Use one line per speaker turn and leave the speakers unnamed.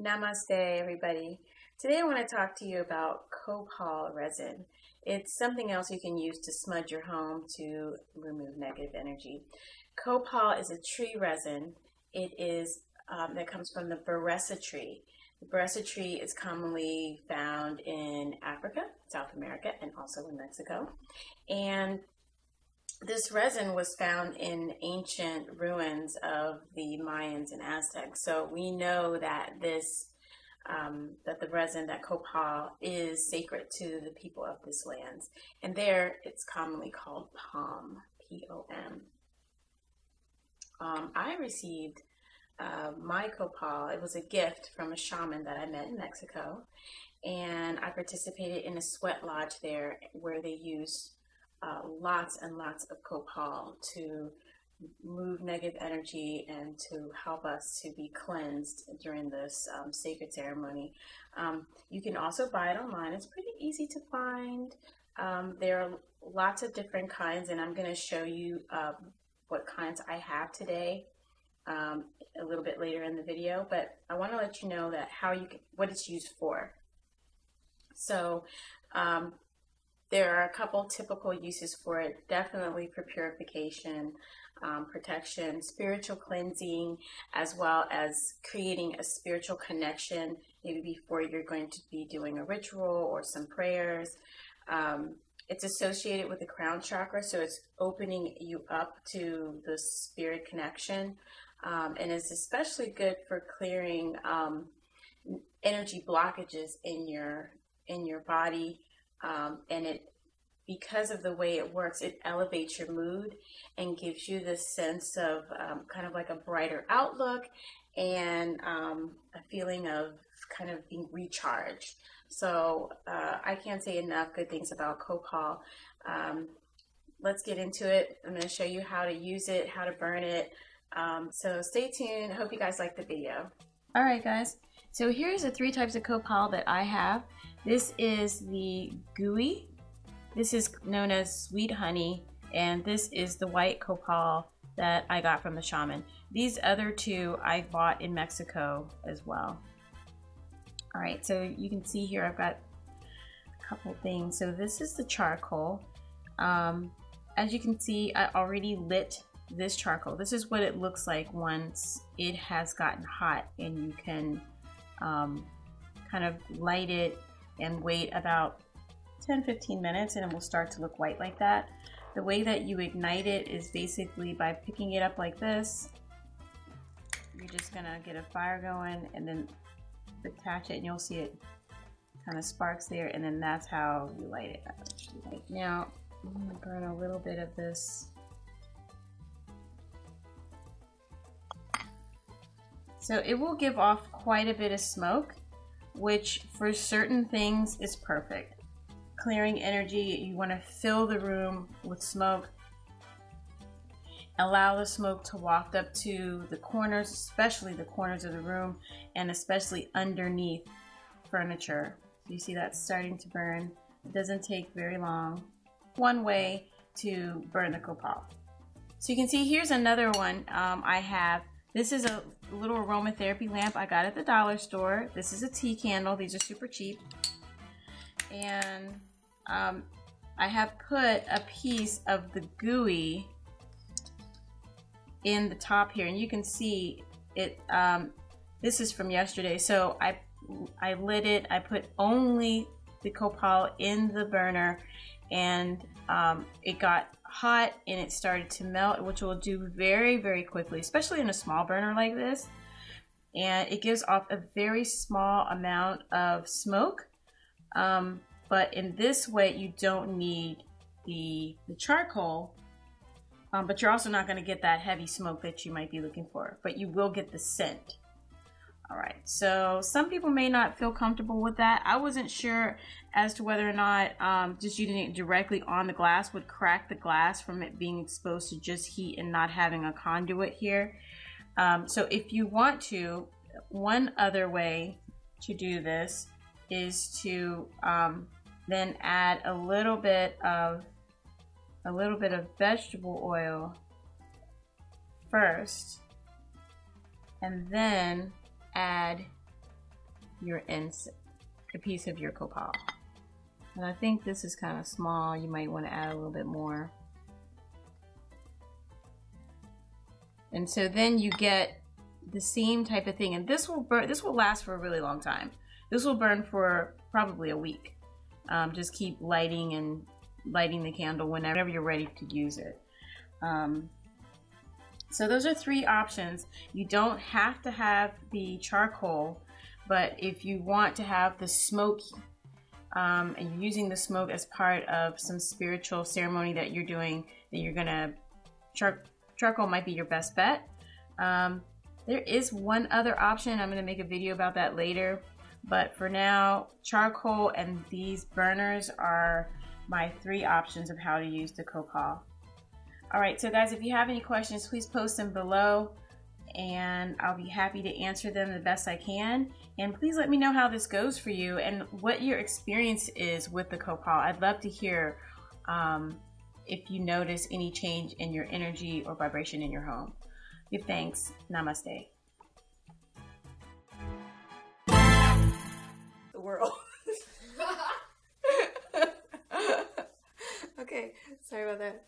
Namaste, everybody. Today I want to talk to you about Copal resin. It's something else you can use to smudge your home to remove negative energy. Copal is a tree resin. It is that comes from the beresa tree. The beresa tree is commonly found in Africa, South America, and also in Mexico. And this resin was found in ancient ruins of the Mayans and Aztecs. So we know that that the resin, that copal, is sacred to the people of this land. And there it's commonly called POM, P-O-M. I received my copal. It was a gift from a shaman that I met in Mexico. And I participated in a sweat lodge there where they used lots and lots of copal to move negative energy and to help us to be cleansed during this sacred ceremony. You can also buy it online. It's pretty easy to find. There are lots of different kinds, and I'm going to show you what kinds I have today a little bit later in the video, but I want to let you know that what it's used for. So there are a couple typical uses for it, definitely for purification, protection, spiritual cleansing, as well as creating a spiritual connection, maybe before you're going to be doing a ritual or some prayers. It's associated with the crown chakra, so it's opening you up to the spirit connection, and it's especially good for clearing energy blockages in your body. And because of the way it works, it elevates your mood and gives you this sense of kind of like a brighter outlook and a feeling of kind of being recharged. So I can't say enough good things about Copal. Let's get into it. I'm going to show you how to use it, how to burn it. So stay tuned. I hope you guys like the video. All right, guys. So here's the 3 types of Copal that I have. This is the gooey. This is known as sweet honey, and this is the white copal that I got from the shaman. These other 2 I bought in Mexico as well. All right, so you can see here I've got a couple things. So this is the charcoal. As you can see, I already lit this charcoal. This is what it looks like once it has gotten hot, and you can kind of light it and wait about 10-15 minutes and it will start to look white like that. The way that you ignite it is basically by picking it up like this. You're just gonna get a fire going and then attach it, and you'll see it kind of sparks there, and then that's how you light it up. Now I'm gonna burn a little bit of this. So it will give off quite a bit of smoke, which for certain things is perfect. Clearing energy, you want to fill the room with smoke. Allow the smoke to waft up to the corners, especially the corners of the room, and especially underneath furniture. So you see that's starting to burn. It doesn't take very long. One way to burn the copal. So you can see here's another one I have. This is a little aromatherapy lamp I got at the dollar store. This is a tea candle. These are super cheap. And I have put a piece of the gooey in the top here, and you can see it. This is from yesterday, so I lit it. I put only the copal in the burner, and it got hot and it started to melt, which will do very, very quickly, especially in a small burner like this. And it gives off a very small amount of smoke. But in this way, you don't need the charcoal, but you're also not going to get that heavy smoke that you might be looking for, but you will get the scent. All right, so some people may not feel comfortable with that. I wasn't sure as to whether or not just using it directly on the glass would crack the glass from it being exposed to just heat and not having a conduit here. So if you want to, one other way to do this is to then add a little bit of vegetable oil first, and then add your a piece of your copal. And I think this is kind of small. You might want to add a little bit more. And so then you get the same type of thing, and this will burn. This will last for a really long time. This will burn for probably a week. Just keep lighting the candle whenever you're ready to use it. So those are 3 options. You don't have to have the charcoal, but if you want to have the smoke, and you're using the smoke as part of some spiritual ceremony that you're doing, that you're gonna, charcoal might be your best bet. There is one other option. I'm gonna make a video about that later. But for now, charcoal and these burners are my 3 options of how to use the copal. All right, so guys, if you have any questions, please post them below and I'll be happy to answer them the best I can. And please let me know how this goes for you and what your experience is with the copal. I'd love to hear if you notice any change in your energy or vibration in your home. Give thanks. Namaste. The world. Okay, sorry about that.